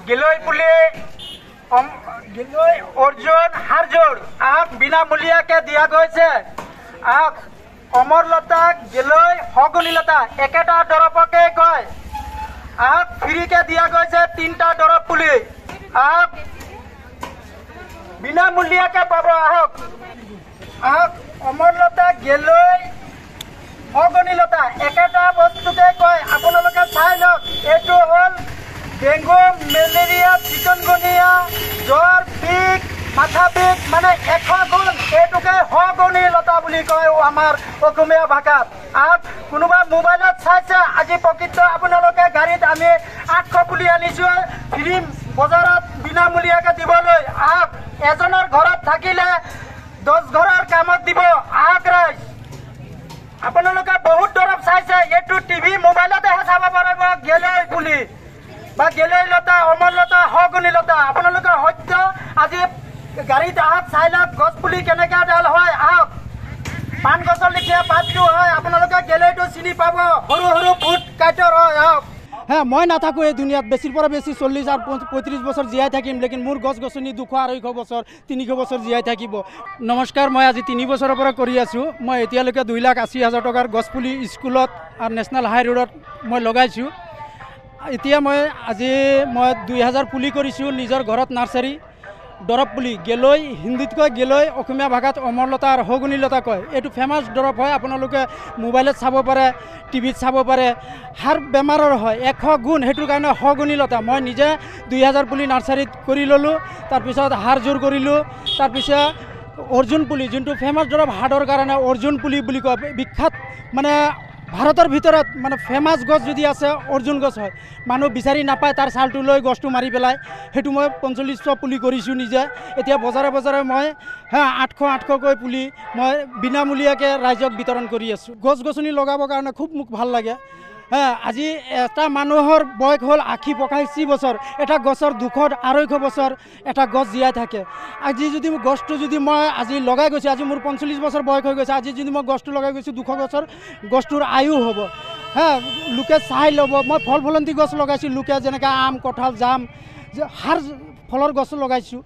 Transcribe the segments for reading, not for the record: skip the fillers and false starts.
গিলয় পুলি গিলয় অৰ্জুন হাৰজোড় বিনামূলীয়াকে দিয়া গৈছে। অমৰলতা গিলয় সগুণীলতা একেটা দৰৱকে কয়। ফ্ৰীকে দিয়া গৈছে 3টা দৰৱ পুলি। বিনামূলীয়াকে পাব। অমরলতা গিলয় সগুণীলতা একেটা বস্তুকে কয়। আপোনালোকে চাই লওক, এইটো হ'ল ডেংগু, মেলেৰিয়া, চিকনগুনিয়া, জ্বৰ, বিষ, মাথা বিষ, মানে 100 গুণ এইটোকে সগুণীলতা বুলি কয় আমাৰ অসমীয়া ভাষাত। কোনোবা মোবাইলত চাইছে, আজি প্ৰকৃত আপোনালোকে গাড়ীত আমি 800 পুলি আনিছোঁ ফ্ৰী বজাৰত বিনামূলীয়াকৈ দিবলৈ। এজনৰ ঘৰত থাকিলে 10 ঘৰৰ কামত দিব। ৰাইজ আপোনালোকে বহুত দৰৱ চাইছে, এইটো টিভি মোবাইলতেহে চাব পাৰিব। গিলয় পুলি বা গিলয় লতা, অমৰলতা, সগুণীলতা আপোনালোকে সত্য আজি গাড়ীত চাই লওক গছ পুলি কেনেকৈ ডাল হয়। পাণ গছৰ লেখীয়া পাতটো হয়, আপোনালোকে গিলয়টো চিনি পাব, সৰু সৰু ফুট কাইটৰ হয়। হ্যাঁ, মই নাথাকো এই দুনিয়াত, বেছিৰ পৰা বেছি 40 আৰ 35 বছৰ জীয়াই থাকিম, লেকিন মোৰ গছ গছনি 200 250 বছৰ 300 বছৰ জীয়াই থাকিব। নমস্কাৰ, মই আজি 3 বছৰৰ পৰা কৰি আছোঁ। মই এতিয়ালৈকে 2,80,000 টকাৰ গছপুলি স্কুলত আৰু নেশ্যনেল হাই ৰোডত মই লগাইছোঁ। এতিয়া মই 2000 পুলি কৰিছোঁ নিজৰ ঘৰত। নাৰ্চাৰী দৰৱ পুলি গিলয়, হিন্দীত কয় গিলয়, অসমীয়া ভাষাত অমৰলতা আৰু সগুণীলতা কয়। এইটো ফেমাছ দৰৱ হয়, আপোনালোকে মোবাইলত চাব পাৰে, টিভিত চাব পাৰে। হাৰ বেমাৰৰ হয় 100 গুণ, সেইটোৰ কাৰণে সগুণীলতা। মই নিজে 2000 পুলি নাৰ্চাৰীত কৰি ল'লোঁ, তাৰপিছত হাৰযোৰ কৰিলোঁ। তাৰপিছত অৰ্জুন পুলি, যোনটো ফেমাছ দৰৱ হাৰ্টৰ কাৰণে অৰ্জুন পুলি বুলি কয়। বিখ্যাত মানে ভাৰতৰ ভিতৰত মানে ফেমাছ গছ যদি আছে অৰ্জুন গছ হয়। মানুহ বিচাৰি নাপায়, তাৰ ছালটো লৈ গছটো মাৰি পেলাই। সেইটো মই 4500 পুলি কৰিছোঁ নিজে। এতিয়া বজাৰে বজাৰে মই 800-800কৈ পুলি মই বিনামূলীয়াকৈ ৰাইজক বিতৰণ কৰি আছোঁ। গছ গছনি লগাবৰ কাৰণে খুব মোক ভাল লাগে। আজি এটা মানুহৰ বয়স হ'ল 80-85 বছৰ। এটা গছৰ 200-250 বছৰ এটা গছ জীয়াই থাকে। আজি যদি গছটো যদি মই আজি লগাই গৈছোঁ, আজি মোৰ 45 বছৰ বয়স হৈ গৈছে, আজি যদি মই গছটো লগাই গৈছোঁ 200 বছৰ গছটোৰ আয়ু হ'ব। লোকে চাই ল'ব। মই ফল ফলন্তি গছ লগাইছোঁ, লোকে যেনেকৈ আম, কঁঠাল, জাম, সাৰ ফলৰ গছ লগাইছোঁ।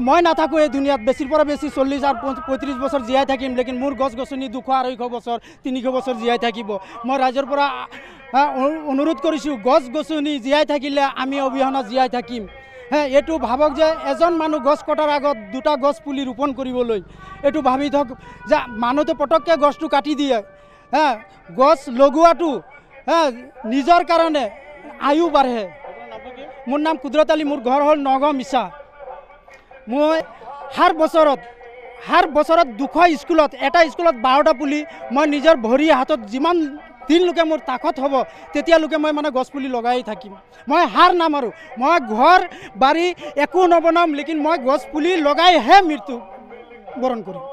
মই নাথাকোঁ এই দুনিয়াত, বেছিৰ পৰা বেছি 40 আৰ 35 বছৰ জীয়াই থাকিম, লেকিন মোৰ গছ গছনি 200-250 বছৰ 300 বছৰ জীয়াই থাকিব। মই ৰাইজৰ পৰা অনুৰোধ কৰিছোঁ, গছ গছনি জীয়াই থাকিলে আমি অবিহনে জীয়াই থাকিম। এইটো ভাবক যে এজন মানুহ গছ কটাৰ আগত 2টা গছ পুলি ৰোপণ কৰিবলৈ, এইটো ভাবি থওক যে মানুহটো পটককৈ গছটো কাটি দিয়ে। গছ লগোৱাটো নিজৰ কাৰণে আয়ু বাঢ়ে। মোৰ নাম কুদৰত আলী, মোৰ ঘৰ হ'ল নগাঁও মিছা। মই হাৰ বছৰত 200 স্কুলত, এটা স্কুলত 12টা পুলি মই নিজৰ ভৰি হাতত যিমান দিনলৈকে মোৰ তাকত হ'ব তেতিয়ালৈকে মই মানে গছ পুলি লগাই থাকিম। মই হাৰ নামাৰোঁ, মই ঘৰ বাৰী একো নবনাম, লেকিন মই গছ পুলি লগাইহে মৃত্যু বৰণ কৰিম।